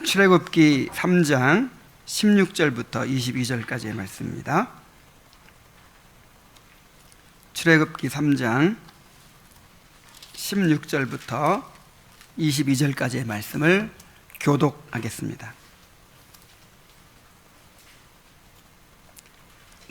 출애굽기 3장 16절부터 22절까지의 말씀입니다. 출애굽기 3장 16절부터 22절까지의 말씀을 교독하겠습니다.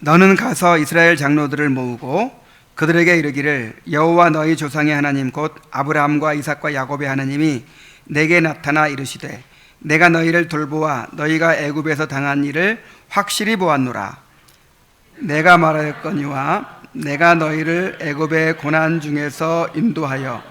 너는 가서 이스라엘 장로들을 모으고 그들에게 이르기를 여호와 너희 조상의 하나님 곧 아브라함과 이삭과 야곱의 하나님이 내게 나타나 이르시되 내가 너희를 돌보아 너희가 애굽에서 당한 일을 확실히 보았노라. 내가 말하였거니와 내가 너희를 애굽의 고난 중에서 인도하여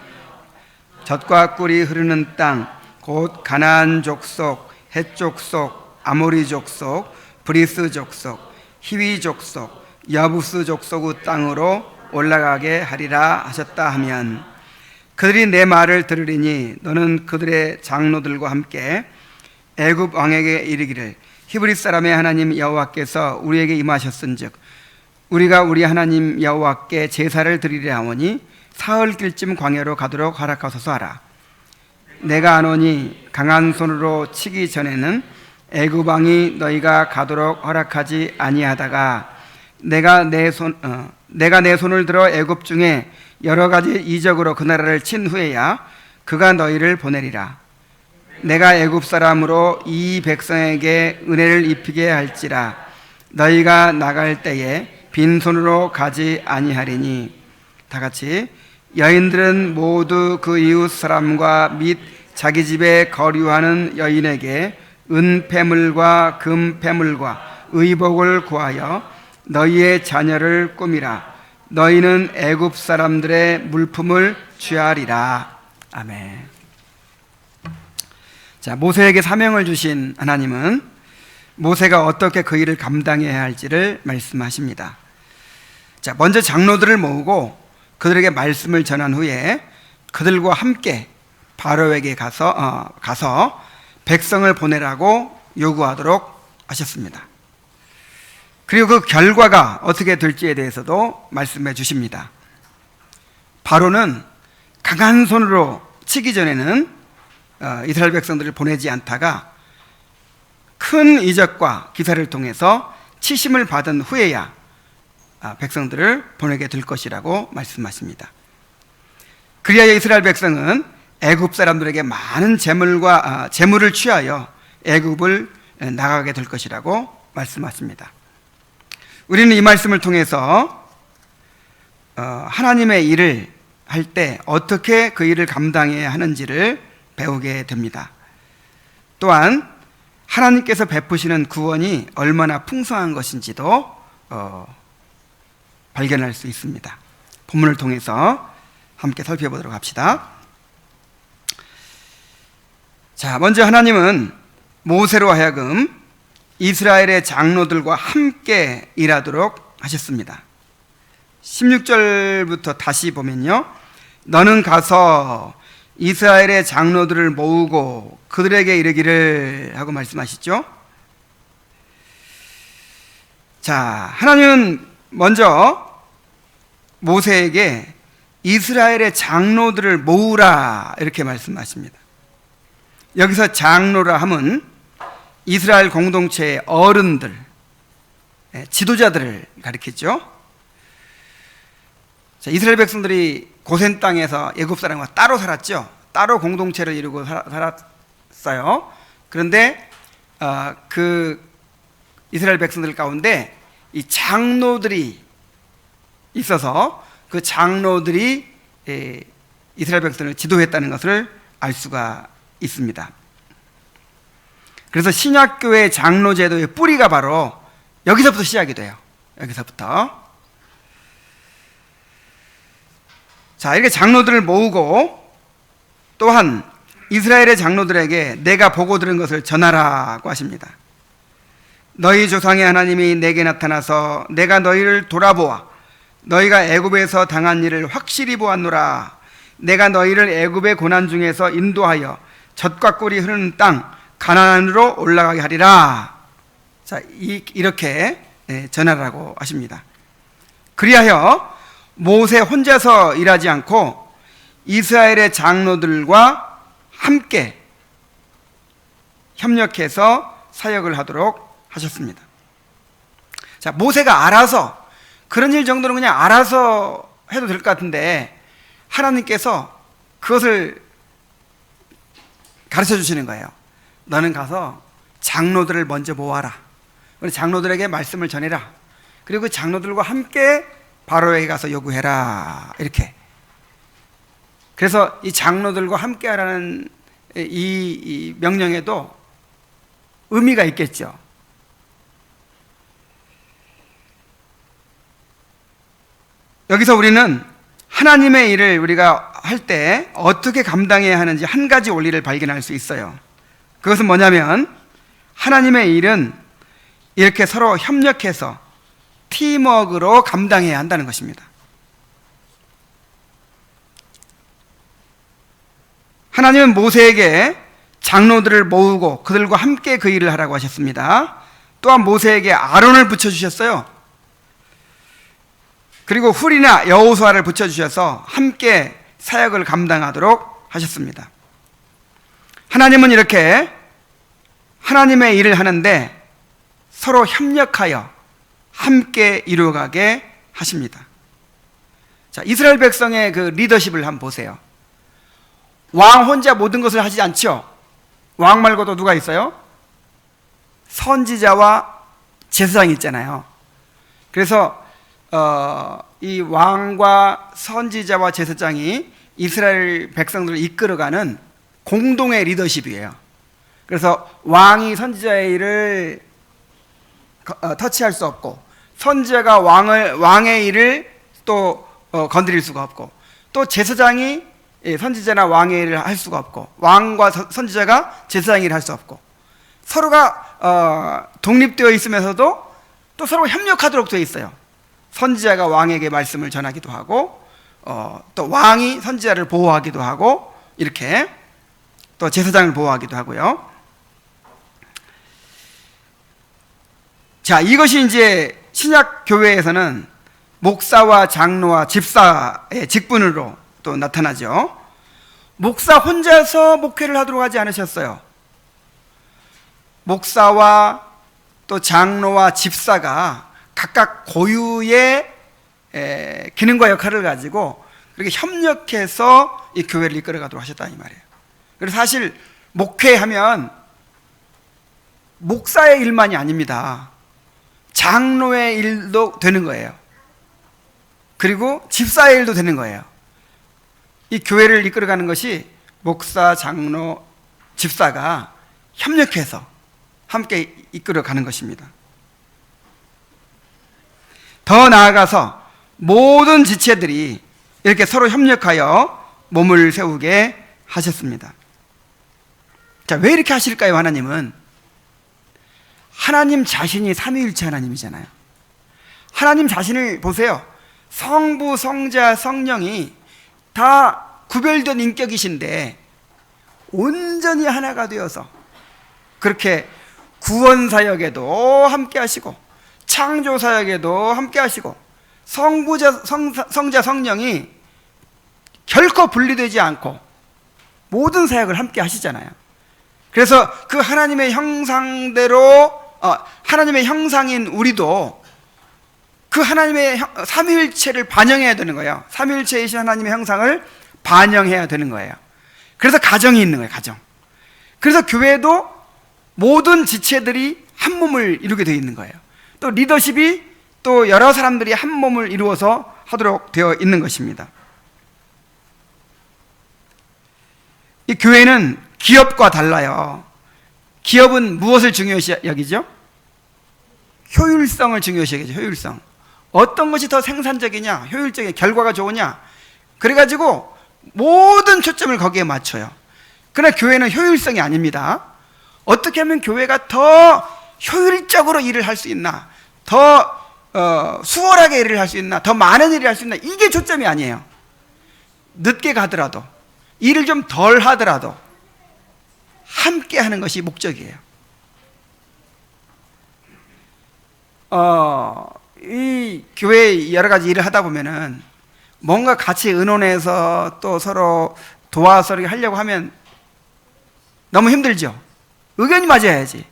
젖과 꿀이 흐르는 땅 곧 가나안 족속, 헷 족속, 아모리 족속, 브리스 족속, 히위 족속, 여부스 족속의 땅으로 올라가게 하리라 하셨다 하면 그들이 내 말을 들으리니 너는 그들의 장로들과 함께 애굽 왕에게 이르기를 히브리 사람의 하나님 여호와께서 우리에게 임하셨은즉 우리가 우리 하나님 여호와께 제사를 드리려 하오니 사흘길쯤 광야로 가도록 허락하소서 하라. 내가 아노니 강한 손으로 치기 전에는 애굽 왕이 너희가 가도록 허락하지 아니하다가 내가 내 손을 들어 애굽 중에 여러 가지 이적으로 그 나라를 친 후에야 그가 너희를 보내리라. 내가 애굽 사람으로 이 백성에게 은혜를 입히게 할지라 너희가 나갈 때에 빈손으로 가지 아니하리니. 다 같이 여인들은 모두 그 이웃 사람과 및 자기 집에 거류하는 여인에게 은폐물과 금폐물과 의복을 구하여 너희의 자녀를 꾸미라. 너희는 애굽 사람들의 물품을 취하리라. 아멘. 자, 모세에게 사명을 주신 하나님은 모세가 어떻게 그 일을 감당해야 할지를 말씀하십니다. 자, 먼저 장로들을 모으고 그들에게 말씀을 전한 후에 그들과 함께 바로에게 가서 백성을 보내라고 요구하도록 하셨습니다. 그리고 그 결과가 어떻게 될지에 대해서도 말씀해 주십니다. 바로는 강한 손으로 치기 전에는 이스라엘 백성들을 보내지 않다가 큰 이적과 기사를 통해서 치심을 받은 후에야 백성들을 보내게 될 것이라고 말씀하십니다. 그리하여 이스라엘 백성은 애굽 사람들에게 많은 재물을 취하여 애굽을 나가게 될 것이라고 말씀하십니다. 우리는 이 말씀을 통해서 하나님의 일을 할 때 어떻게 그 일을 감당해야 하는지를 배우게 됩니다. 또한 하나님께서 베푸시는 구원이 얼마나 풍성한 것인지도 발견할 수 있습니다. 본문을 통해서 함께 살펴보도록 합시다. 자, 먼저 하나님은 모세로 하여금 이스라엘의 장로들과 함께 일하도록 하셨습니다. 16절부터 다시 보면요, 너는 가서 이스라엘의 장로들을 모으고 그들에게 이르기를 하고 말씀하시죠. 자, 하나님은 먼저 모세에게 이스라엘의 장로들을 모으라 이렇게 말씀하십니다. 여기서 장로라 함은 이스라엘 공동체의 어른들, 지도자들을 가리키죠. 자, 이스라엘 백성들이 고센 땅에서 애굽 사람과 따로 살았죠. 따로 공동체를 이루고 살았어요. 그런데 그 이스라엘 백성들 가운데 이 장로들이 있어서 그 장로들이 이스라엘 백성을 지도했다는 것을 알 수가 있습니다. 그래서 신약교회 장로 제도의 뿌리가 바로 여기서부터 시작이 돼요. 여기서부터. 자, 이렇게 장로들을 모으고 또한 이스라엘의 장로들에게 내가 보고 들은 것을 전하라고 하십니다. 너희 조상의 하나님이 내게 나타나서 내가 너희를 돌아보아 너희가 애굽에서 당한 일을 확실히 보았노라. 내가 너희를 애굽의 고난 중에서 인도하여 젖과 꿀이 흐르는 땅 가나안으로 올라가게 하리라. 자, 이렇게 전하라고 하십니다. 그리하여 모세 혼자서 일하지 않고 이스라엘의 장로들과 함께 협력해서 사역을 하도록 하셨습니다. 자, 모세가 알아서, 그런 일 정도는 그냥 알아서 해도 될 것 같은데 하나님께서 그것을 가르쳐 주시는 거예요. 너는 가서 장로들을 먼저 모아라. 우리 장로들에게 말씀을 전해라. 그리고 장로들과 함께 바로에게 가서 요구해라. 이렇게. 그래서 이 장로들과 함께 하라는 이 명령에도 의미가 있겠죠. 여기서 우리는 하나님의 일을 우리가 할 때 어떻게 감당해야 하는지 한 가지 원리를 발견할 수 있어요. 그것은 뭐냐면 하나님의 일은 이렇게 서로 협력해서 팀워크로 감당해야 한다는 것입니다. 하나님은 모세에게 장로들을 모으고 그들과 함께 그 일을 하라고 하셨습니다. 또한 모세에게 아론을 붙여주셨어요. 그리고 훌이나 여호수아를 붙여주셔서 함께 사역을 감당하도록 하셨습니다. 하나님은 이렇게 하나님의 일을 하는데 서로 협력하여 함께 이루어가게 하십니다. 자, 이스라엘 백성의 그 리더십을 한번 보세요. 왕 혼자 모든 것을 하지 않죠. 왕 말고도 누가 있어요? 선지자와 제사장이 있잖아요. 그래서 이 왕과 선지자와 제사장이 이스라엘 백성들을 이끌어가는 공동의 리더십이에요. 그래서 왕이 선지자의 일을 터치할 수 없고, 선지자가 왕의 일을 또 건드릴 수가 없고, 또 제사장이 선지자나 왕의 일을 할 수가 없고, 왕과 선지자가 제사장 일을 할 수 없고, 서로가 독립되어 있으면서도 또 서로 협력하도록 되어 있어요. 선지자가 왕에게 말씀을 전하기도 하고, 또 왕이 선지자를 보호하기도 하고, 이렇게 또 제사장을 보호하기도 하고요. 자, 이것이 이제 신약 교회에서는 목사와 장로와 집사의 직분으로 또 나타나죠. 목사 혼자서 목회를 하도록 하지 않으셨어요. 목사와 또 장로와 집사가 각각 고유의 기능과 역할을 가지고 그렇게 협력해서 이 교회를 이끌어가도록 하셨다 이 말이에요. 그래서 사실 목회하면 목사의 일만이 아닙니다. 장로의 일도 되는 거예요. 그리고 집사의 일도 되는 거예요. 이 교회를 이끌어가는 것이 목사, 장로, 집사가 협력해서 함께 이끌어가는 것입니다. 더 나아가서 모든 지체들이 이렇게 서로 협력하여 몸을 세우게 하셨습니다. 자, 왜 이렇게 하실까요? 하나님은 하나님 자신이 삼위일체 하나님이잖아요. 하나님 자신을 보세요. 성부, 성자, 성령이 다 구별된 인격이신데 온전히 하나가 되어서 그렇게 구원사역에도 함께 하시고 창조사역에도 함께 하시고 성자, 성령이 결코 분리되지 않고 모든 사역을 함께 하시잖아요. 그래서 그 하나님의 형상대로 하나님의 형상인 우리도 그 하나님의 삼위일체를 반영해야 되는 거예요. 삼위일체이신 하나님의 형상을 반영해야 되는 거예요. 그래서 가정이 있는 거예요. 가정. 그래서 교회도 모든 지체들이 한 몸을 이루게 되어 있는 거예요. 또 리더십이 또 여러 사람들이 한 몸을 이루어서 하도록 되어 있는 것입니다. 이 교회는 기업과 달라요. 기업은 무엇을 중요시 여기죠? 효율성을 중요시 여기죠. 효율성. 어떤 것이 더 생산적이냐, 효율적인 결과가 좋으냐, 그래가지고 모든 초점을 거기에 맞춰요. 그러나 교회는 효율성이 아닙니다. 어떻게 하면 교회가 더 효율적으로 일을 할 수 있나, 더 수월하게 일을 할 수 있나, 더 많은 일을 할 수 있나, 이게 초점이 아니에요. 늦게 가더라도, 일을 좀 덜 하더라도 함께 하는 것이 목적이에요. 이 교회 여러 가지 일을 하다 보면은 뭔가 같이 의논해서 또 서로 도와서 이렇게 하려고 하면 너무 힘들죠. 의견이 맞아야지.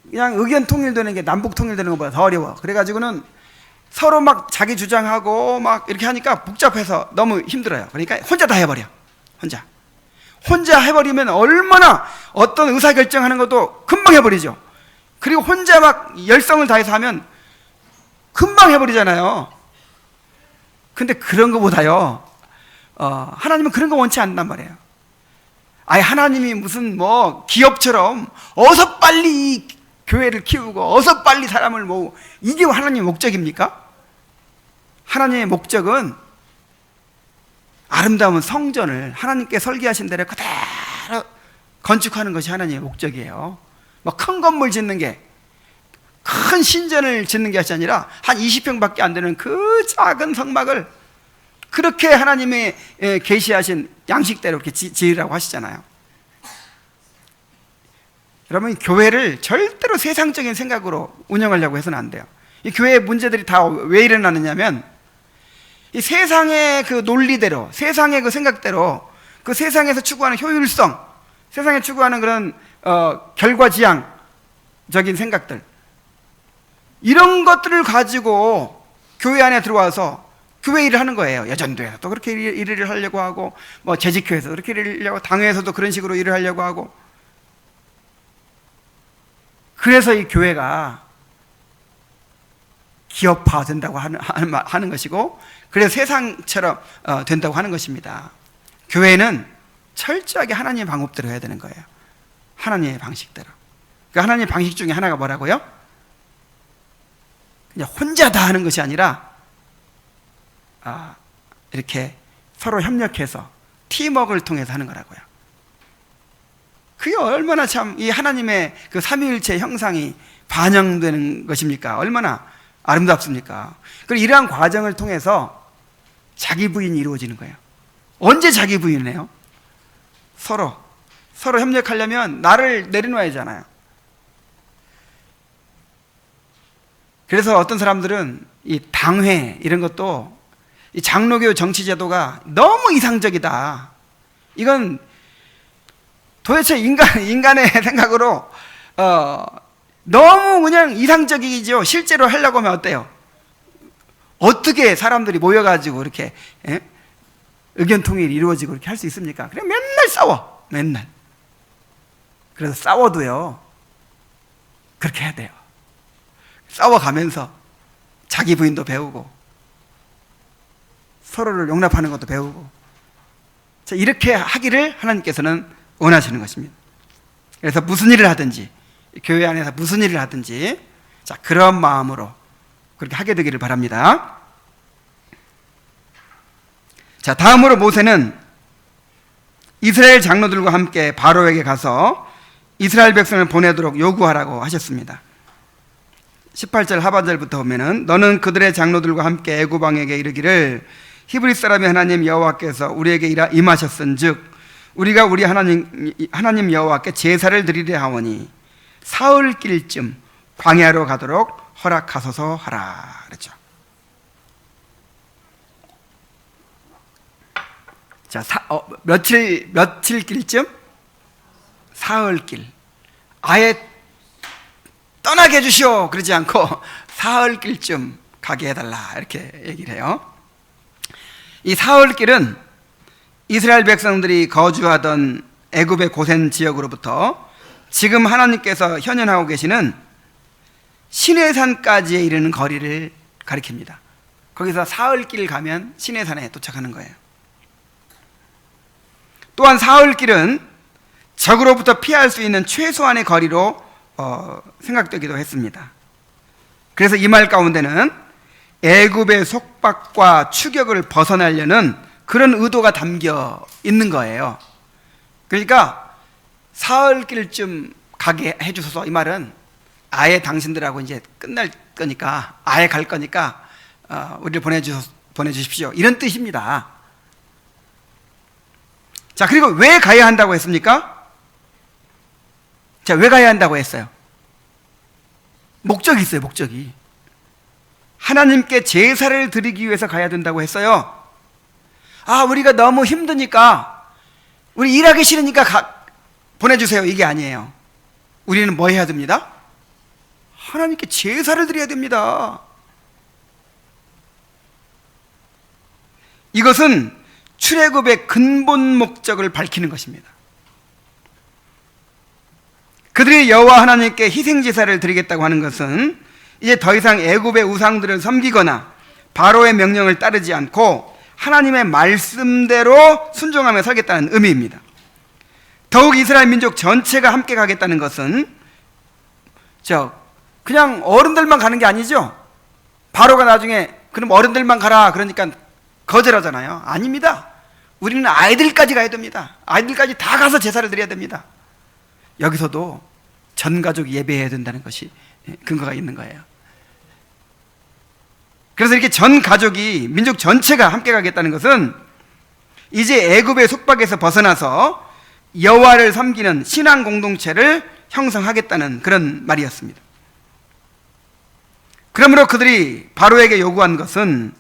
그냥 의견 통일되는 게 남북 통일되는 것보다 더 어려워. 그래가지고는 서로 막 자기 주장하고 막 이렇게 하니까 복잡해서 너무 힘들어요. 그러니까 혼자 다 해버려. 혼자 해버리면 얼마나 어떤 의사결정하는 것도 금방 해버리죠. 그리고 혼자 막 열성을 다해서 하면 금방 해버리잖아요. 근데 그런 것보다요, 하나님은 그런 거 원치 않는단 말이에요. 아예 하나님이 무슨 뭐 기업처럼 어서 빨리 이 교회를 키우고 어서 빨리 사람을 모으고, 이게 하나님의 목적입니까? 하나님의 목적은 아름다운 성전을 하나님께 설계하신 대로 그대로 건축하는 것이 하나님의 목적이에요. 뭐 큰 건물 짓는 게, 큰 신전을 짓는 게 아니라 한 20평밖에 안 되는 그 작은 성막을 그렇게 하나님의 계시하신 양식대로 이렇게 지으라고 하시잖아요. 여러분, 교회를 절대로 세상적인 생각으로 운영하려고 해서는 안 돼요. 이 교회의 문제들이 다 왜 일어나느냐면, 이 세상의 그 논리대로, 세상의 그 생각대로, 그 세상에서 추구하는 효율성, 세상에 추구하는 그런 결과지향적인 생각들, 이런 것들을 가지고 교회 안에 들어와서 교회 일을 하는 거예요. 여전도에서 또 그렇게 일을 하려고 하고, 뭐 재직교회에서 그렇게 일을 하려고, 당회에서도 그런 식으로 일을 하려고 하고. 그래서 이 교회가 기업화 된다고 하는 것이고, 그래서 세상처럼 된다고 하는 것입니다. 교회는 철저하게 하나님의 방법대로 해야 되는 거예요. 하나님의 방식대로. 그 하나님의 방식 중에 하나가 뭐라고요? 그냥 혼자 다 하는 것이 아니라 이렇게 서로 협력해서 팀워크를 통해서 하는 거라고요. 그게 얼마나 참 이 하나님의 그 삼위일체 형상이 반영되는 것입니까? 얼마나 아름답습니까? 그리고 이러한 과정을 통해서 자기 부인이 이루어지는 거예요. 언제 자기 부인을 해요? 서로 협력하려면 나를 내려놔야 하잖아요. 그래서 어떤 사람들은 이 당회 이런 것도, 이 장로교 정치 제도가 너무 이상적이다, 이건 도대체 인간의 생각으로 너무 그냥 이상적이죠. 실제로 하려고 하면 어때요? 어떻게 사람들이 모여가지고 이렇게 의견 통일이 이루어지고 이렇게 할 수 있습니까? 그냥 맨날 싸워, 맨날. 그래서 싸워도요, 그렇게 해야 돼요. 싸워가면서 자기 부인도 배우고 서로를 용납하는 것도 배우고, 자, 이렇게 하기를 하나님께서는 원하시는 것입니다. 그래서 무슨 일을 하든지, 교회 안에서 무슨 일을 하든지, 자, 그런 마음으로 그렇게 하게 되기를 바랍니다. 자, 다음으로 모세는 이스라엘 장로들과 함께 바로에게 가서 이스라엘 백성을 보내도록 요구하라고 하셨습니다. 18절 하반절부터 보면은, 너는 그들의 장로들과 함께 애굽 왕에게 이르기를, 히브리 사람의 하나님 여호와께서 우리에게 임하셨은즉 우리가 우리 하나님 여호와께 제사를 드리려 하오니 사흘길쯤 광야로 가도록 허락하소서 하라. 그렇죠. 자, 며칠길쯤? 사흘길. 아예 떠나게 해주시오 그러지 않고 사흘길쯤 가게 해달라, 이렇게 얘기를 해요. 이 사흘길은 이스라엘 백성들이 거주하던 애굽의 고센 지역으로부터 지금 하나님께서 현현하고 계시는 시내산까지에 이르는 거리를 가리킵니다. 거기서 사흘길 가면 시내산에 도착하는 거예요. 또한 사흘길은 적으로부터 피할 수 있는 최소한의 거리로 생각되기도 했습니다. 그래서 이 말 가운데는 애굽의 속박과 추격을 벗어나려는 그런 의도가 담겨 있는 거예요. 그러니까 사흘길쯤 가게 해주소서, 이 말은 아예 당신들하고 이제 끝날 거니까, 아예 갈 거니까 우리를 보내주십시오, 이런 뜻입니다. 자, 그리고 왜 가야 한다고 했습니까? 자, 왜 가야 한다고 했어요? 목적이 있어요, 목적이. 하나님께 제사를 드리기 위해서 가야 된다고 했어요. 우리가 너무 힘드니까, 우리 일하기 싫으니까 보내주세요, 이게 아니에요. 우리는 뭐 해야 됩니다? 하나님께 제사를 드려야 됩니다. 이것은 출애굽의 근본 목적을 밝히는 것입니다. 그들이 여호와 하나님께 희생 제사를 드리겠다고 하는 것은 이제 더 이상 애굽의 우상들을 섬기거나 바로의 명령을 따르지 않고 하나님의 말씀대로 순종하며 살겠다는 의미입니다. 더욱 이스라엘 민족 전체가 함께 가겠다는 것은 그냥 어른들만 가는 게 아니죠. 바로가 나중에 그럼 어른들만 가라 그러니까 거절하잖아요. 아닙니다. 우리는 아이들까지 가야 됩니다. 아이들까지 다 가서 제사를 드려야 됩니다. 여기서도 전 가족이 예배해야 된다는 것이 근거가 있는 거예요. 그래서 이렇게 전 가족이, 민족 전체가 함께 가겠다는 것은 이제 애굽의 속박에서 벗어나서 여호와를 섬기는 신앙 공동체를 형성하겠다는 그런 말이었습니다. 그러므로 그들이 바로에게 요구한 것은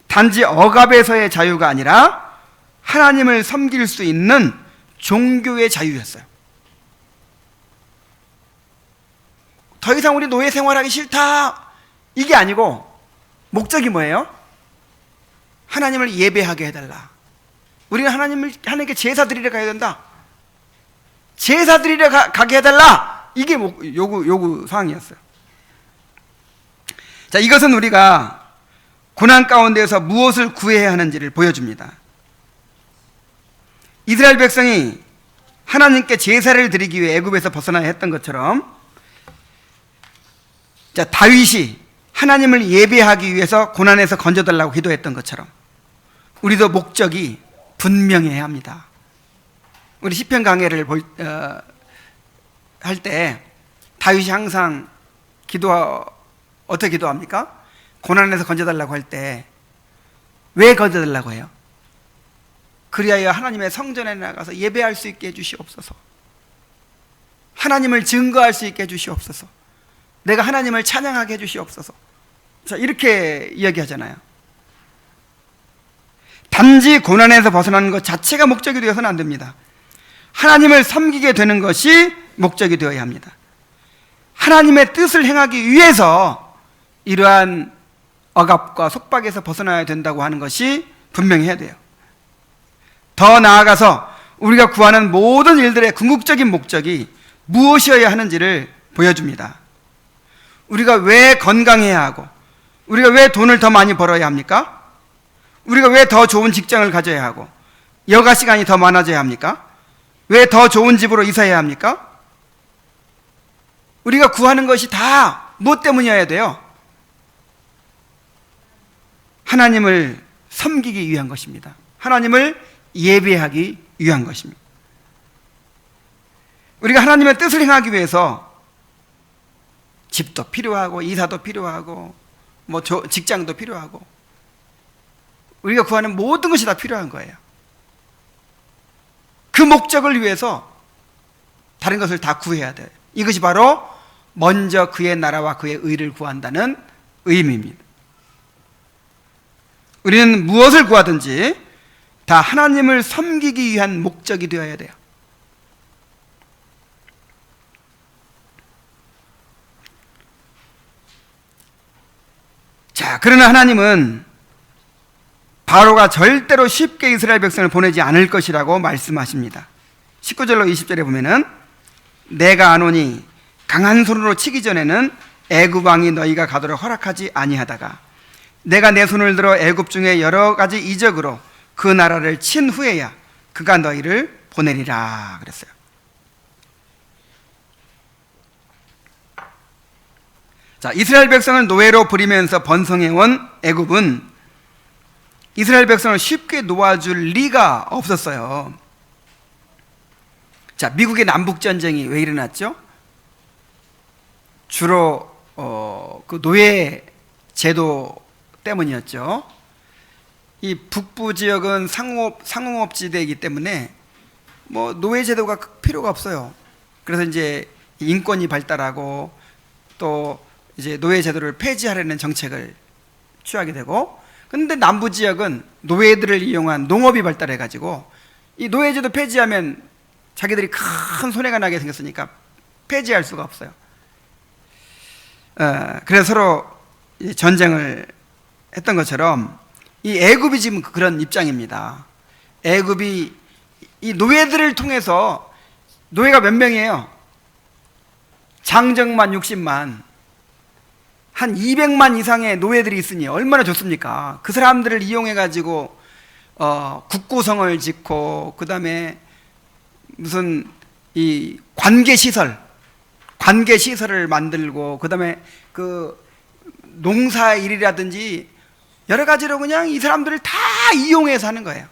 단지 억압에서의 자유가 아니라 하나님을 섬길 수 있는 종교의 자유였어요. 더 이상 우리 노예 생활하기 싫다, 이게 아니고 목적이 뭐예요? 하나님을 예배하게 해달라. 우리는 하나님께 제사 드리러 가야 된다. 제사 드리러 가게 해달라. 이게 요구 사항이었어요. 자, 이것은 우리가 고난 가운데에서 무엇을 구해야 하는지를 보여줍니다. 이스라엘 백성이 하나님께 제사를 드리기 위해 애굽에서 벗어나야 했던 것처럼, 자, 다윗이 하나님을 예배하기 위해서 고난에서 건져달라고 기도했던 것처럼 우리도 목적이 분명해야 합니다. 우리 시편 강해를 할 때 다윗이 항상 어떻게 기도합니까? 고난에서 건져달라고 할 때 왜 건져달라고 해요? 그리하여 하나님의 성전에 나가서 예배할 수 있게 해주시옵소서. 하나님을 증거할 수 있게 해주시옵소서. 내가 하나님을 찬양하게 해주시옵소서. 자, 이렇게 이야기하잖아요. 단지 고난에서 벗어나는 것 자체가 목적이 되어서는 안 됩니다. 하나님을 섬기게 되는 것이 목적이 되어야 합니다. 하나님의 뜻을 행하기 위해서 이러한 억압과 속박에서 벗어나야 된다고 하는 것이 분명해야 돼요. 더 나아가서 우리가 구하는 모든 일들의 궁극적인 목적이 무엇이어야 하는지를 보여줍니다. 우리가 왜 건강해야 하고, 우리가 왜 돈을 더 많이 벌어야 합니까? 우리가 왜 더 좋은 직장을 가져야 하고, 여가 시간이 더 많아져야 합니까? 왜 더 좋은 집으로 이사해야 합니까? 우리가 구하는 것이 다 무엇 때문이어야 돼요? 하나님을 섬기기 위한 것입니다. 하나님을 예배하기 위한 것입니다. 우리가 하나님의 뜻을 행하기 위해서 집도 필요하고 이사도 필요하고 직장도 필요하고 우리가 구하는 모든 것이 다 필요한 거예요. 그 목적을 위해서 다른 것을 다 구해야 돼요. 이것이 바로 먼저 그의 나라와 그의 의를 구한다는 의미입니다. 우리는 무엇을 구하든지 다 하나님을 섬기기 위한 목적이 되어야 돼요. 자, 그러나 하나님은 바로가 절대로 쉽게 이스라엘 백성을 보내지 않을 것이라고 말씀하십니다. 19절로 20절에 보면은 내가 아노니 강한 손으로 치기 전에는 애굽 왕이 너희가 가도록 허락하지 아니하다가 내가 내 손을 들어 애굽 중에 여러 가지 이적으로 그 나라를 친 후에야 그가 너희를 보내리라 그랬어요. 자, 이스라엘 백성을 노예로 부리면서 번성해온 애굽은 이스라엘 백성을 쉽게 놓아줄 리가 없었어요. 자, 미국의 남북전쟁이 왜 일어났죠? 주로 그 노예 제도 때문이었죠. 이 북부 지역은 상공업지대이기 때문에 노예 제도가 필요가 없어요. 그래서 이제 인권이 발달하고 또 이제 노예 제도를 폐지하려는 정책을 취하게 되고, 근데 남부 지역은 노예들을 이용한 농업이 발달해 가지고 이 노예 제도 폐지하면 자기들이 큰 손해가 나게 생겼으니까 폐지할 수가 없어요. 그래서 서로 전쟁을 했던 것처럼 이 애굽이 지금 그런 입장입니다. 애굽이 이 노예들을 통해서, 노예가 몇 명이에요? 장정만 60만, 한 200만 이상의 노예들이 있으니 얼마나 좋습니까? 그 사람들을 이용해 가지고 국고성을 짓고, 그 다음에 무슨 이 관계시설을 만들고, 그 다음에 그 농사일이라든지 여러 가지로 그냥 이 사람들을 다 이용해서 하는 거예요.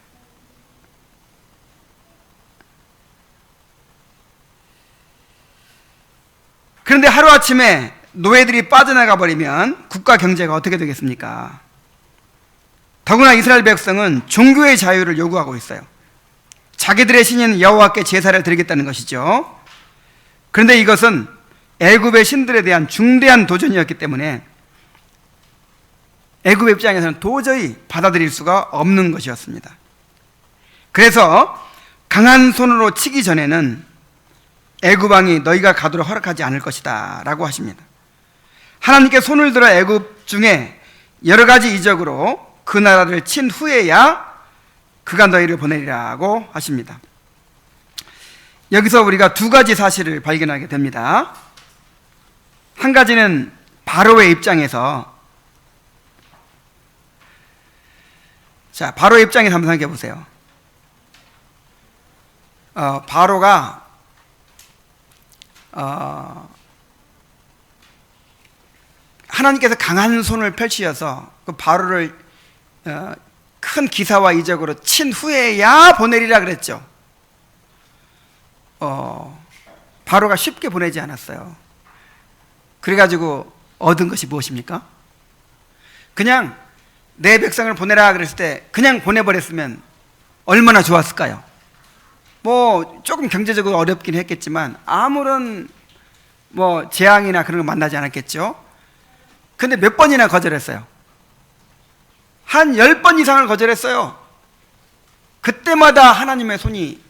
그런데 하루아침에 노예들이 빠져나가 버리면 국가 경제가 어떻게 되겠습니까? 더구나 이스라엘 백성은 종교의 자유를 요구하고 있어요. 자기들의 신인 여호와께 제사를 드리겠다는 것이죠. 그런데 이것은 애굽의 신들에 대한 중대한 도전이었기 때문에 애굽의 입장에서는 도저히 받아들일 수가 없는 것이었습니다. 그래서 강한 손으로 치기 전에는 애굽 왕이 너희가 가도록 허락하지 않을 것이다 라고 하십니다. 하나님께 손을 들어 애굽 중에 여러 가지 이적으로 그 나라를 친 후에야 그가 너희를 보내리라고 하십니다. 여기서 우리가 두 가지 사실을 발견하게 됩니다. 한 가지는 바로의 입장에서, 자, 바로의 입장에서 한번 생각해 보세요. 바로가 하나님께서 강한 손을 펼치셔서 그 바로를 큰 기사와 이적으로 친 후에야 보내리라 그랬죠. 바로가 쉽게 보내지 않았어요. 그래가지고 얻은 것이 무엇입니까? 그냥 내 백성을 보내라 그랬을 때 그냥 보내버렸으면 얼마나 좋았을까요? 뭐 조금 경제적으로 어렵긴 했겠지만 아무런 뭐 재앙이나 그런 거 만나지 않았겠죠. 근데 몇 번이나 거절했어요? 한 10번 이상을 거절했어요. 그때마다 하나님의 손이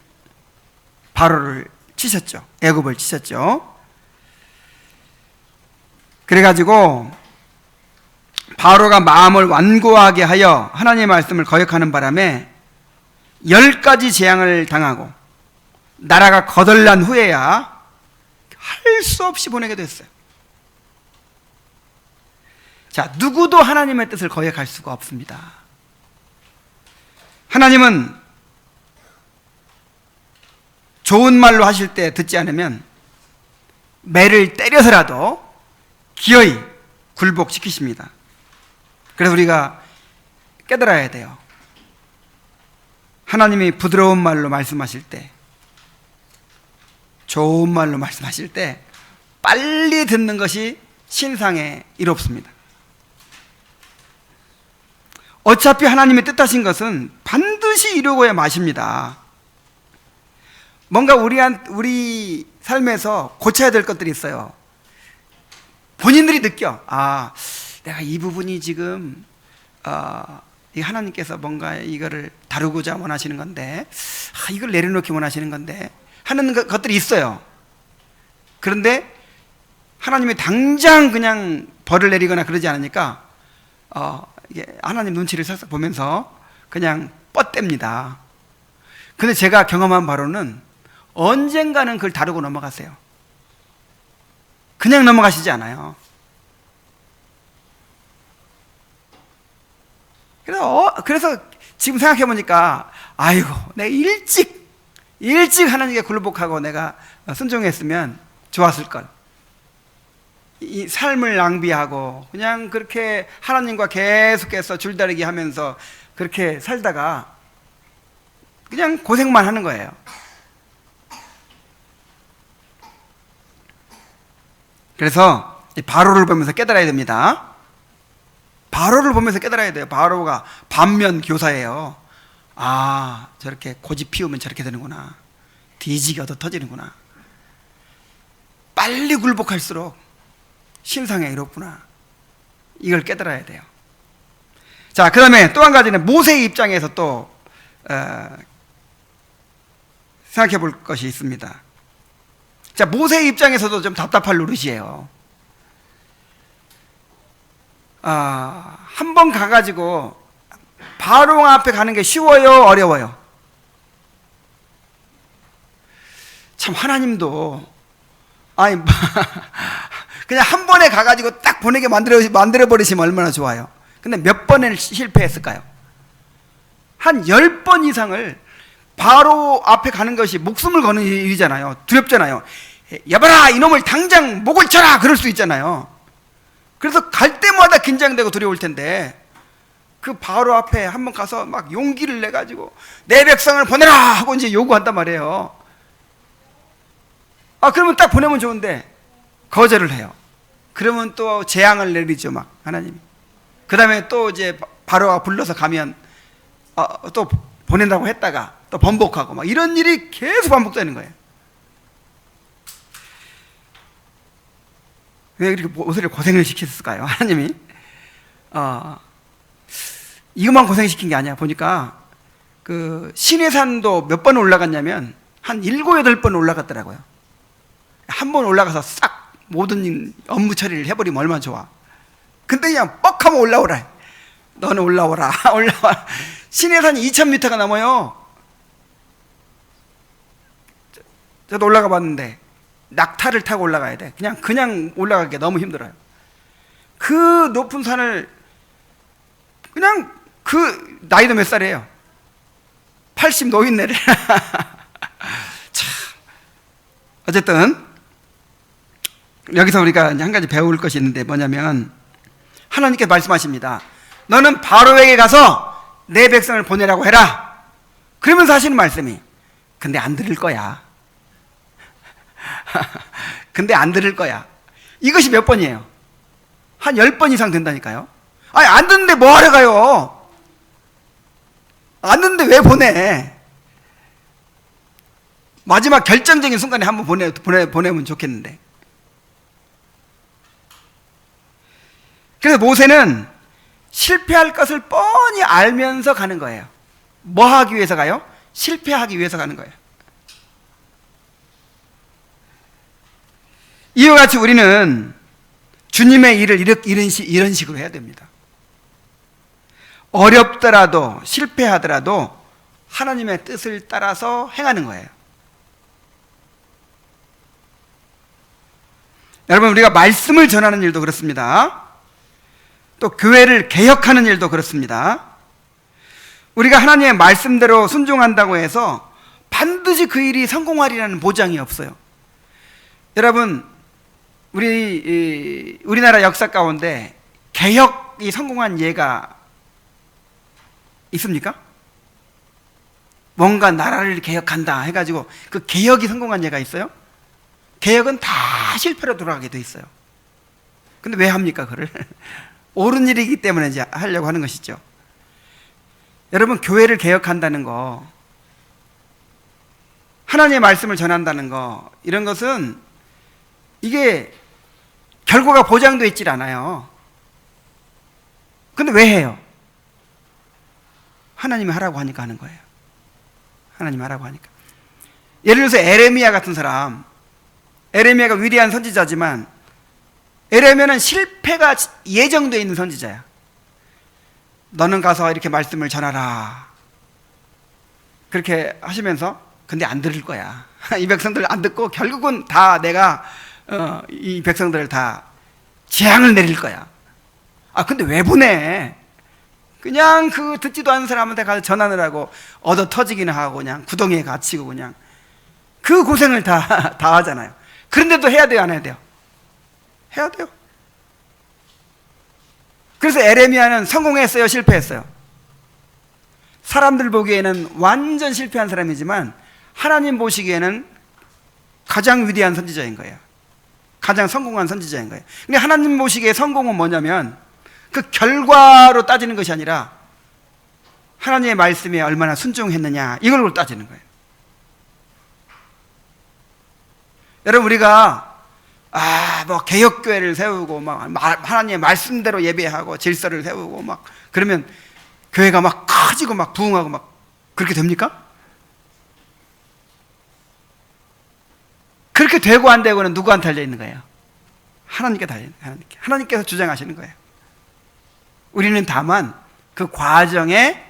바로를 치셨죠. 애굽을 치셨죠. 그래가지고 바로가 마음을 완고하게 하여 하나님의 말씀을 거역하는 바람에 10가지 재앙을 당하고 나라가 거덜난 후에야 할 수 없이 보내게 됐어요. 자, 누구도 하나님의 뜻을 거역할 수가 없습니다. 하나님은 좋은 말로 하실 때 듣지 않으면 매를 때려서라도 기어이 굴복시키십니다. 그래서 우리가 깨달아야 돼요. 하나님이 부드러운 말로 말씀하실 때, 좋은 말로 말씀하실 때 빨리 듣는 것이 신상에 이롭습니다. 어차피 하나님의 뜻하신 것은 반드시 이루고야 마십니다. 뭔가 우리 삶에서 고쳐야 될 것들이 있어요. 본인들이 느껴. 내가 이 부분이 지금 하나님께서 뭔가 이거를 다루고자 원하시는 건데, 이걸 내려놓기 원하시는 건데 하는 것들이 있어요. 그런데 하나님이 당장 그냥 벌을 내리거나 그러지 않으니까 이게 하나님 눈치를 살짝 보면서 그냥 뻗댑니다. 근데 제가 경험한 바로는 언젠가는 그걸 다루고 넘어가세요. 그냥 넘어가시지 않아요. 그래서 지금 생각해 보니까 아이고, 내가 일찍 하나님께 굴복하고 내가 순종했으면 좋았을 걸. 이 삶을 낭비하고 그냥 그렇게 하나님과 계속해서 줄다리기 하면서 그렇게 살다가 그냥 고생만 하는 거예요. 그래서 바로를 보면서 깨달아야 됩니다. 바로를 보면서 깨달아야 돼요. 바로가 반면 교사예요. 저렇게 고집 피우면 저렇게 되는구나. 뒤지게 얻어 터지는구나. 빨리 굴복할수록 신상에 이롭구나. 이걸 깨달아야 돼요. 자, 그 다음에 또 한 가지는 모세의 입장에서 또 생각해 볼 것이 있습니다. 자, 모세의 입장에서도 좀 답답할 노릇이에요. 한 번 가가지고 바로 앞에 가는 게 쉬워요, 어려워요? 참, 하나님도 그냥 한 번에 가가지고 딱 보내게 만들어버리시면 얼마나 좋아요. 근데 몇 번을 실패했을까요? 한 10번 이상을 바로 앞에 가는 것이 목숨을 거는 일이잖아요. 두렵잖아요. 여봐라, 이놈을 당장 목을 쳐라, 그럴 수 있잖아요. 그래서 갈 때마다 긴장되고 두려울 텐데, 그 바로 앞에 한번 가서 막 용기를 내가지고 내 백성을 보내라 하고 이제 요구한단 말이에요. 그러면 딱 보내면 좋은데 거절을 해요. 그러면 또 재앙을 내리죠, 막 하나님이. 그 다음에 또 이제 바로가 불러서 가면 또 보낸다고 했다가 또 번복하고 막 이런 일이 계속 반복되는 거예요. 왜 이렇게 모세를 고생을 시켰을까요, 하나님이? 이것만 고생시킨 게 아니야. 보니까 그 시내산도 몇 번 올라갔냐면 한 7, 8번 올라갔더라고요. 한 번 올라가서 싹 모든 업무 처리를 해버리면 얼마나 좋아. 근데 그냥 뻑하면 올라오라. 너는 올라오라. 올라와. 시내산이 2000m가 넘어요. 저도 올라가 봤는데 낙타를 타고 올라가야 돼. 그냥 올라가기 너무 힘들어요. 그 높은 산을 그냥 그 나이도 몇 살이에요? 80 노인네를. 참. 어쨌든 여기서 우리가 한 가지 배울 것이 있는데 뭐냐면 하나님께 말씀하십니다. 너는 바로에게 가서 내 백성을 보내라고 해라. 그러면서 하시는 말씀이 근데 안 들을 거야. 근데 안 들을 거야. 이것이 몇 번이에요? 한 10번 이상 된다니까요. 안 듣는데 뭐 하러 가요? 안 듣는데 왜 보내? 마지막 결정적인 순간에 한번 보내면 좋겠는데. 그래서 모세는 실패할 것을 뻔히 알면서 가는 거예요. 뭐 하기 위해서 가요? 실패하기 위해서 가는 거예요. 이와 같이 우리는 주님의 일을 이런 식으로 해야 됩니다. 어렵더라도 실패하더라도 하나님의 뜻을 따라서 행하는 거예요. 여러분, 우리가 말씀을 전하는 일도 그렇습니다. 또 교회를 개혁하는 일도 그렇습니다. 우리가 하나님의 말씀대로 순종한다고 해서 반드시 그 일이 성공하리라는 보장이 없어요. 여러분, 우리나라 역사 가운데 개혁이 성공한 예가 있습니까? 뭔가 나라를 개혁한다 해가지고 그 개혁이 성공한 예가 있어요? 개혁은 다 실패로 돌아가게 돼 있어요. 근데 왜 합니까, 그걸? 옳은 일이기 때문에 이제 하려고 하는 것이죠. 여러분, 교회를 개혁한다는 거, 하나님의 말씀을 전한다는 거, 이런 것은 이게 결과가 보장되어 있질 않아요. 근데 왜 해요? 하나님이 하라고 하니까 하는 거예요. 하나님이 하라고 하니까. 예를 들어서 에레미야 같은 사람, 에레미야가 위대한 선지자지만 에레미야는 실패가 예정되어 있는 선지자야. 너는 가서 이렇게 말씀을 전하라. 그렇게 하시면서 근데 안 들을 거야. 이 백성들 안 듣고 결국은 다 내가 이 백성들을 다 재앙을 내릴 거야. 근데 왜 보내? 그냥 그 듣지도 않은 사람한테 가서 전하느라고 얻어 터지기는 하고 그냥 구덩이에 갇히고 그냥 그 고생을 다 하잖아요. 그런데도 해야 돼요, 안 해야 돼요? 해야 돼요. 그래서 에레미야는 성공했어요, 실패했어요? 사람들 보기에는 완전 실패한 사람이지만 하나님 보시기에는 가장 위대한 선지자인 거예요. 가장 성공한 선지자인 거예요. 근데 하나님 보시기에 성공은 뭐냐면 그 결과로 따지는 것이 아니라 하나님의 말씀에 얼마나 순종했느냐, 이걸 따지는 거예요. 여러분, 우리가 뭐 개혁교회를 세우고 막 하나님의 말씀대로 예배하고 질서를 세우고 막 그러면 교회가 막 커지고 막 부흥하고 막 그렇게 됩니까? 그렇게 되고 안 되고는 누구한테 달려 있는 거예요? 하나님께 달려 있는 거예요. 하나님께서 주장하시는 거예요. 우리는 다만 그 과정에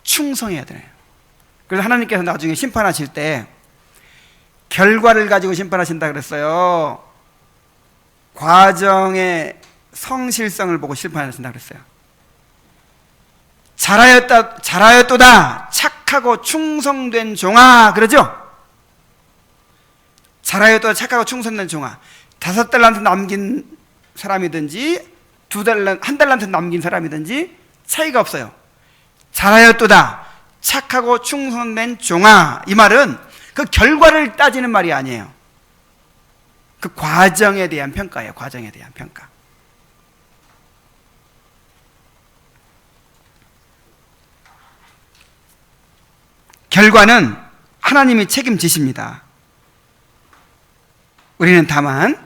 충성해야 돼요. 그래서 하나님께서 나중에 심판하실 때 결과를 가지고 심판하신다 그랬어요. 과정의 성실성을 보고 심판하신다 그랬어요. 잘하였도다 착하고 충성된 종아, 그러죠? 잘하였도다 착하고 충성된 종아. 5달란트 남긴 사람이든지 1달란트 남긴 사람이든지 차이가 없어요. 잘하였도다 착하고 충성된 종아. 이 말은 그 결과를 따지는 말이 아니에요. 그 과정에 대한 평가예요. 과정에 대한 평가. 결과는 하나님이 책임지십니다. 우리는 다만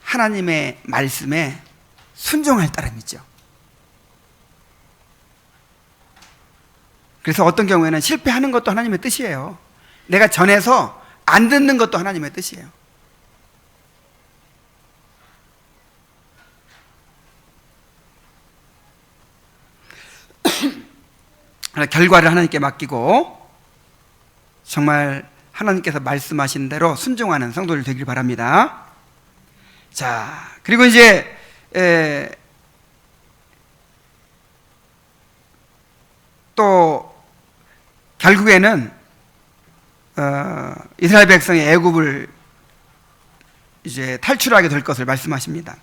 하나님의 말씀에 순종할 따름이죠. 그래서 어떤 경우에는 실패하는 것도 하나님의 뜻이에요. 내가 전해서 안 듣는 것도 하나님의 뜻이에요. 결과를 하나님께 맡기고 정말 하나님께서 말씀하신 대로 순종하는 성도들 되길 바랍니다. 자, 그리고 이제 또 결국에는 이스라엘 백성이 애굽을 이제 탈출하게 될 것을 말씀하십니다.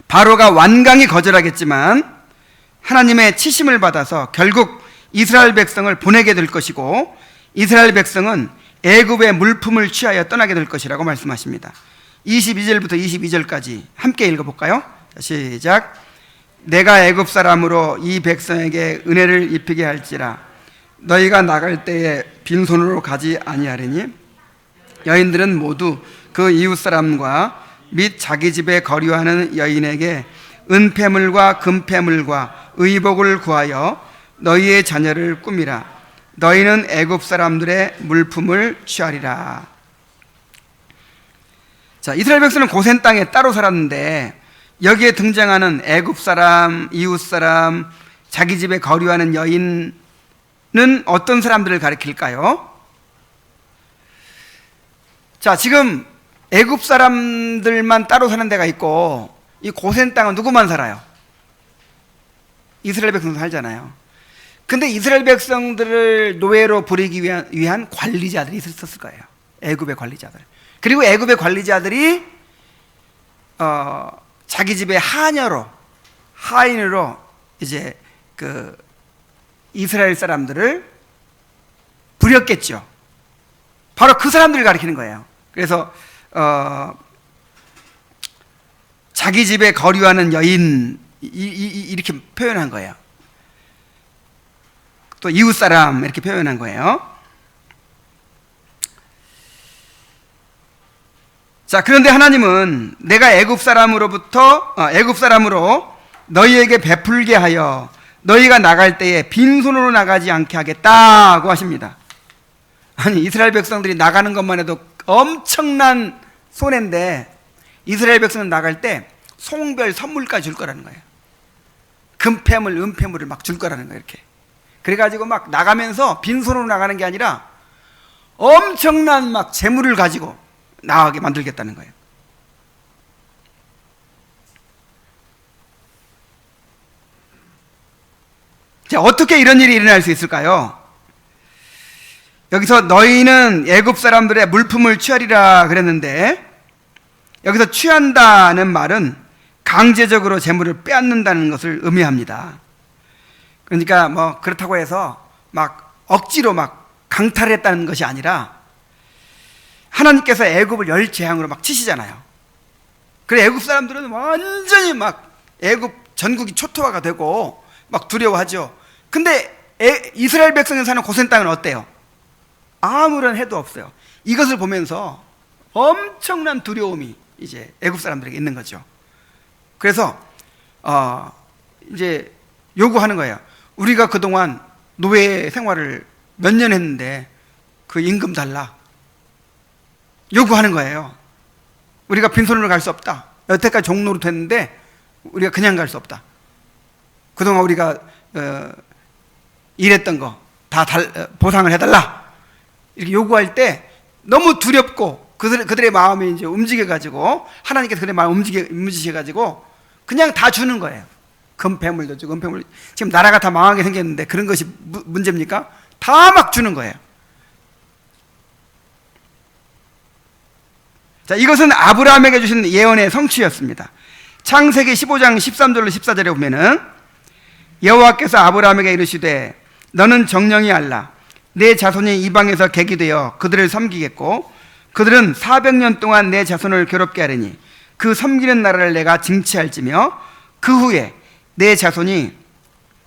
바로가 완강히 거절하겠지만 하나님의 치심을 받아서 결국 이스라엘 백성을 보내게 될 것이고, 이스라엘 백성은 애굽의 물품을 취하여 떠나게 될 것이라고 말씀하십니다. 22절부터 22절까지 함께 읽어볼까요? 시작. 내가 애굽 사람으로 이 백성에게 은혜를 입히게 할지라 너희가 나갈 때에 빈손으로 가지 아니하리니 여인들은 모두 그 이웃 사람과 및 자기 집에 거류하는 여인에게 은폐물과 금폐물과 의복을 구하여 너희의 자녀를 꾸미라. 너희는 애굽 사람들의 물품을 취하리라. 자, 이스라엘 백성은 고센 땅에 따로 살았는데 여기에 등장하는 애굽 사람, 이웃 사람, 자기 집에 거류하는 여인은 어떤 사람들을 가리킬까요? 자, 지금 애굽 사람들만 따로 사는 데가 있고 이 고센 땅은 누구만 살아요? 이스라엘 백성도 살잖아요. 근데 이스라엘 백성들을 노예로 부리기 위한 관리자들이 있었을 거예요. 애굽의 관리자들. 그리고 애굽의 관리자들이 자기 집에 하인으로 이제 그 이스라엘 사람들을 부렸겠죠. 바로 그 사람들을 가리키는 거예요. 그래서 자기 집에 거류하는 여인 이렇게 표현한 거예요. 또 이웃 사람 이렇게 표현한 거예요. 자, 그런데 하나님은 내가 애굽 사람으로 너희에게 베풀게 하여 너희가 나갈 때에 빈손으로 나가지 않게 하겠다고 하십니다. 아니, 이스라엘 백성들이 나가는 것만 해도 엄청난 손해인데 이스라엘 백성은 나갈 때 송별 선물까지 줄 거라는 거예요. 금폐물, 은폐물을 막 줄 거라는 거예요. 이렇게. 그래가지고 막 나가면서 빈손으로 나가는 게 아니라 엄청난 막 재물을 가지고 나가게 만들겠다는 거예요. 자, 어떻게 이런 일이 일어날 수 있을까요? 여기서 너희는 애굽 사람들의 물품을 취하리라 그랬는데 여기서 취한다는 말은 강제적으로 재물을 빼앗는다는 것을 의미합니다. 그러니까 뭐 그렇다고 해서 막 억지로 막 강탈했다는 것이 아니라 하나님께서 애굽을 열 재앙으로 막 치시잖아요. 그래 애굽 사람들은 완전히 막 애굽 전국이 초토화가 되고 막 두려워하죠. 근데 이스라엘 백성이 사는 고센 땅은 어때요? 아무런 해도 없어요. 이것을 보면서 엄청난 두려움이 이제 애굽 사람들에게 있는 거죠. 그래서 이제 요구하는 거예요. 우리가 그동안 노예 생활을 몇 년 했는데 그 임금 달라. 요구하는 거예요. 우리가 빈손으로 갈 수 없다. 여태까지 종로로 됐는데 우리가 그냥 갈 수 없다. 그동안 우리가 일했던 거 다 보상을 해달라. 이렇게 요구할 때 너무 두렵고 그들의 마음이 이제 움직여가지고 하나님께서 그들의 마음을 움직이셔가지고 그냥 다 주는 거예요. 금폐물도 주고 은폐물. 지금 나라가 다 망하게 생겼는데 그런 것이 문제입니까? 다 막 주는 거예요. 자, 이것은 아브라함에게 주신 예언의 성취였습니다. 창세기 15장 13절로 14절에 보면은 여호와께서 아브라함에게 이르시되 너는 정령이 알라. 내 자손이 이방에서 객이 되어 그들을 섬기겠고 그들은 400년 동안 내 자손을 괴롭게 하리니 그 섬기는 나라를 내가 징치할지며 그 후에 내 자손이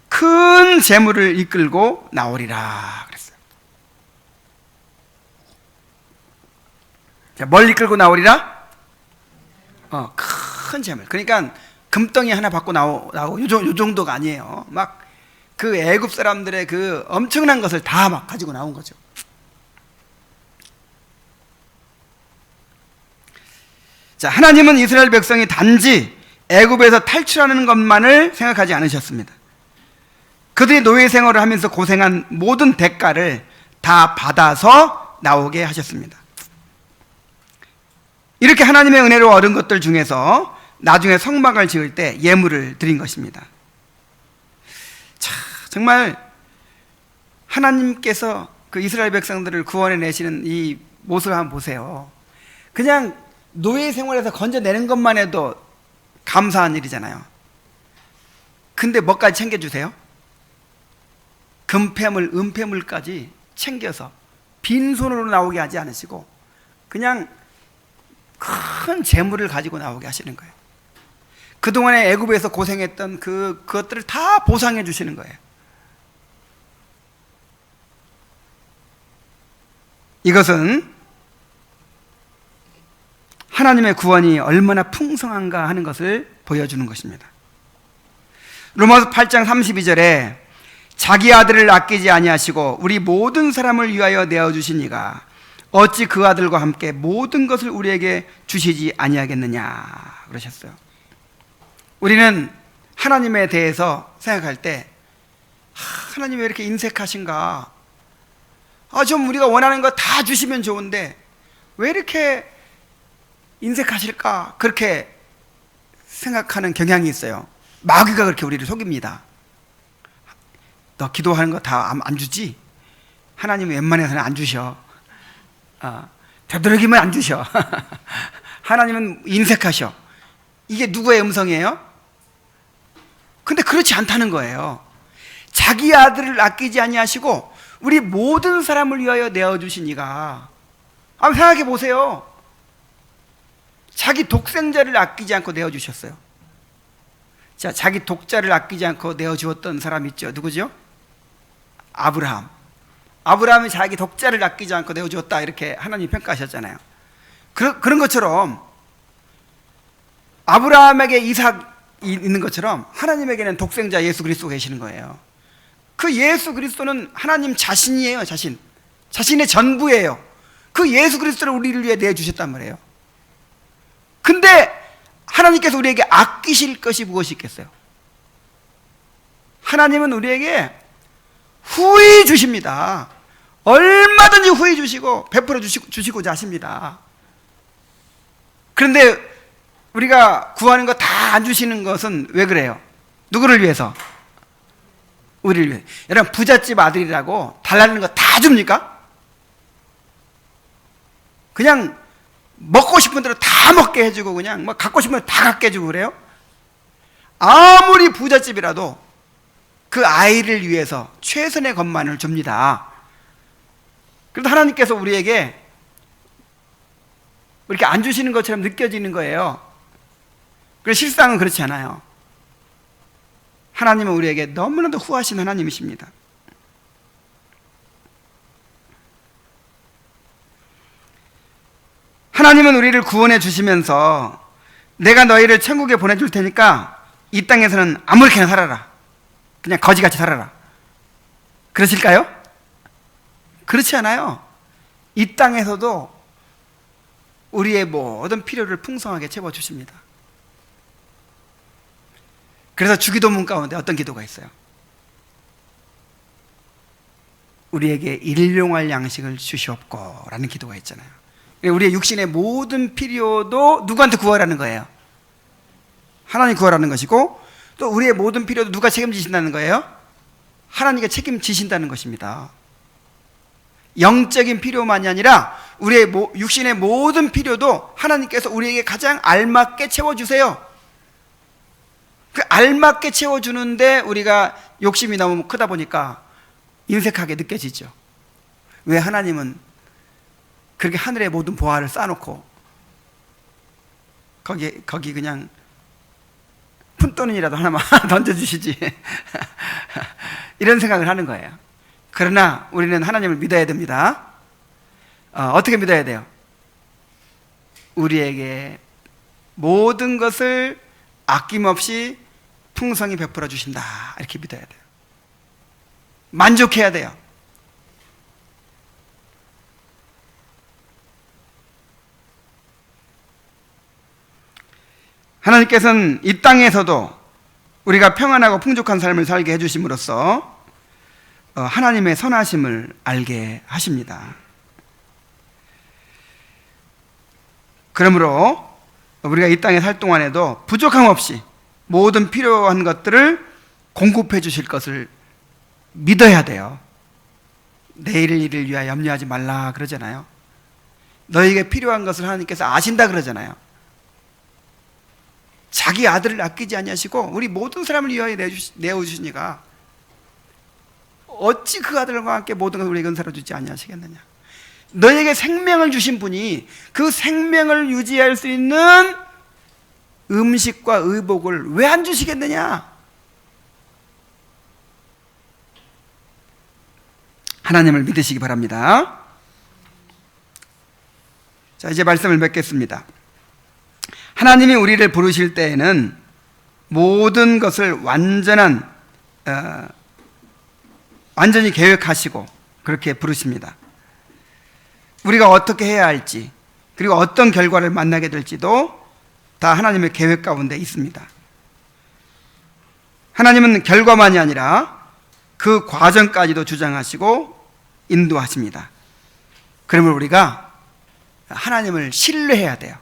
큰 재물을 이끌고 나오리라 그랬어요. 자, 뭘 이끌고 나오리라? 큰 재물. 그러니까 금덩이 하나 받고 나오고 요 정도가 아니에요. 막 그 애굽 사람들의 그 엄청난 것을 다 막 가지고 나온 거죠. 자, 하나님은 이스라엘 백성이 단지 애굽에서 탈출하는 것만을 생각하지 않으셨습니다. 그들이 노예 생활을 하면서 고생한 모든 대가를 다 받아서 나오게 하셨습니다. 이렇게 하나님의 은혜로 얻은 것들 중에서 나중에 성막을 지을 때 예물을 드린 것입니다. 자, 정말 하나님께서 그 이스라엘 백성들을 구원해 내시는 이 모습을 한번 보세요. 그냥 노예 생활에서 건져내는 것만 해도 감사한 일이잖아요. 근데 뭐까지 챙겨주세요? 금폐물, 은폐물까지 챙겨서 빈손으로 나오게 하지 않으시고 그냥 큰 재물을 가지고 나오게 하시는 거예요. 그동안에 애굽에서 고생했던 그것들을 다 보상해 주시는 거예요. 이것은 하나님의 구원이 얼마나 풍성한가 하는 것을 보여주는 것입니다. 로마서 8장 32절에 자기 아들을 아끼지 아니하시고 우리 모든 사람을 위하여 내어주신 이가 어찌 그 아들과 함께 모든 것을 우리에게 주시지 아니하겠느냐 그러셨어요. 우리는 하나님에 대해서 생각할 때 하나님이 왜 이렇게 인색하신가? 좀 우리가 원하는 거 다 주시면 좋은데 왜 이렇게 인색하실까? 그렇게 생각하는 경향이 있어요. 마귀가 그렇게 우리를 속입니다. 너 기도하는 거 다 안 주지? 하나님은 웬만해서는 안 주셔. 되도록이면 안 주셔. 하나님은 인색하셔. 이게 누구의 음성이에요? 근데 그렇지 않다는 거예요. 자기 아들을 아끼지 아니하시고 우리 모든 사람을 위하여 내어주신 이가, 한번 생각해 보세요. 자기 독생자를 아끼지 않고 내어주셨어요. 자, 자기 독자를 아끼지 않고 내어주었던 사람 있죠. 누구죠? 아브라함. 아브라함이 자기 독자를 아끼지 않고 내어주었다 이렇게 하나님이 평가하셨잖아요. 그런 것처럼 아브라함에게 이삭이 있는 것처럼 하나님에게는 독생자 예수 그리스도가 계시는 거예요. 그 예수 그리스도는 하나님 자신이에요. 자신의 전부예요. 그 예수 그리스도를 우리를 위해 내주셨단 말이에요. 근데 하나님께서 우리에게 아끼실 것이 무엇이 있겠어요? 하나님은 우리에게 후히 주십니다. 얼마든지 후히 주시고 베풀어 주시고자 하십니다. 그런데 우리가 구하는 거 다 안 주시는 것은 왜 그래요? 누구를 위해서? 우리를 위해. 여러분, 부잣집 아들이라고 달라는 거 다 줍니까? 그냥 먹고 싶은 대로 다 먹게 해주고 그냥 뭐 갖고 싶은 대로 다 갖게 해주고 그래요? 아무리 부잣집이라도 그 아이를 위해서 최선의 것만을 줍니다. 그래도 하나님께서 우리에게 이렇게 안 주시는 것처럼 느껴지는 거예요. 그래서 실상은 그렇지 않아요. 하나님은 우리에게 너무나도 후하신 하나님이십니다. 하나님은 우리를 구원해 주시면서 내가 너희를 천국에 보내줄 테니까 이 땅에서는 아무렇게나 살아라. 그냥 거지같이 살아라. 그러실까요? 그렇지 않아요. 이 땅에서도 우리의 모든 필요를 풍성하게 채워주십니다. 그래서 주기도문 가운데 어떤 기도가 있어요? 우리에게 일용할 양식을 주시옵고 라는 기도가 있잖아요. 우리의 육신의 모든 필요도 누구한테 구하라는 거예요? 하나님 구하라는 것이고, 또 우리의 모든 필요도 누가 책임지신다는 거예요? 하나님께 책임지신다는 것입니다. 영적인 필요만이 아니라 우리의 육신의 모든 필요도 하나님께서 우리에게 가장 알맞게 채워주세요. 그 알맞게 채워주는데 우리가 욕심이 너무 크다 보니까 인색하게 느껴지죠. 왜 하나님은 그렇게 하늘의 모든 보화를 쌓아놓고 거기 그냥 푼돈이라도 하나만 던져주시지 이런 생각을 하는 거예요. 그러나 우리는 하나님을 믿어야 됩니다. 어떻게 믿어야 돼요? 우리에게 모든 것을 아낌없이 풍성히 베풀어 주신다, 이렇게 믿어야 돼요. 만족해야 돼요. 하나님께서는 이 땅에서도 우리가 평안하고 풍족한 삶을 살게 해주심으로써 하나님의 선하심을 알게 하십니다. 그러므로 우리가 이 땅에 살 동안에도 부족함 없이 모든 필요한 것들을 공급해 주실 것을 믿어야 돼요. 내일 일을 위하여 염려하지 말라 그러잖아요. 너에게 필요한 것을 하나님께서 아신다 그러잖아요. 자기 아들을 아끼지 아니하시고 우리 모든 사람을 위하여 내어주시니까 어찌 그 아들과 함께 모든 것을 우리에게 은사로 주지 아니하시겠느냐. 너에게 생명을 주신 분이 그 생명을 유지할 수 있는 음식과 의복을 왜 안 주시겠느냐. 하나님을 믿으시기 바랍니다. 자, 이제 말씀을 맺겠습니다. 하나님이 우리를 부르실 때에는 모든 것을 완전히 계획하시고 그렇게 부르십니다. 우리가 어떻게 해야 할지, 그리고 어떤 결과를 만나게 될지도 다 하나님의 계획 가운데 있습니다. 하나님은 결과만이 아니라 그 과정까지도 주장하시고 인도하십니다. 그러면 우리가 하나님을 신뢰해야 돼요.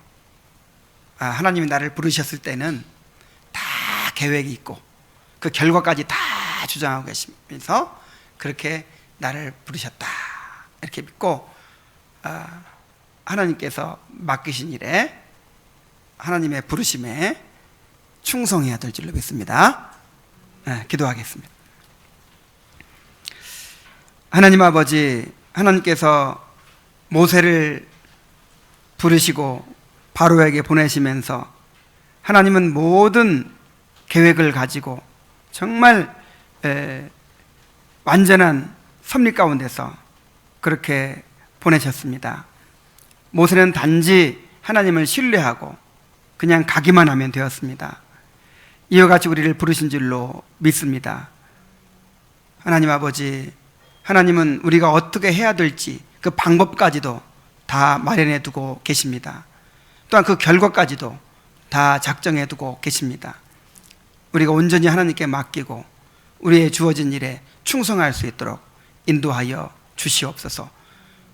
하나님이 나를 부르셨을 때는 다 계획이 있고 그 결과까지 다 주장하고 계시면서 그렇게 나를 부르셨다, 이렇게 믿고 하나님께서 맡기신 일에, 하나님의 부르심에 충성해야 될 줄로 믿습니다. 기도하겠습니다. 하나님 아버지, 하나님께서 모세를 부르시고 바로에게 보내시면서 하나님은 모든 계획을 가지고 정말 완전한 섭리 가운데서 그렇게 보내셨습니다. 모세는 단지 하나님을 신뢰하고 그냥 가기만 하면 되었습니다. 이와 같이 우리를 부르신 줄로 믿습니다. 하나님 아버지, 하나님은 우리가 어떻게 해야 될지 그 방법까지도 다 마련해 두고 계십니다. 또한 그 결과까지도 다 작정해 두고 계십니다. 우리가 온전히 하나님께 맡기고 우리의 주어진 일에 충성할 수 있도록 인도하여 주시옵소서.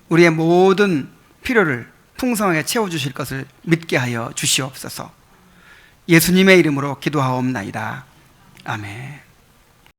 우리의 모든 필요를 풍성하게 채워주실 것을 믿게 하여 주시옵소서. 예수님의 이름으로 기도하옵나이다. 아멘.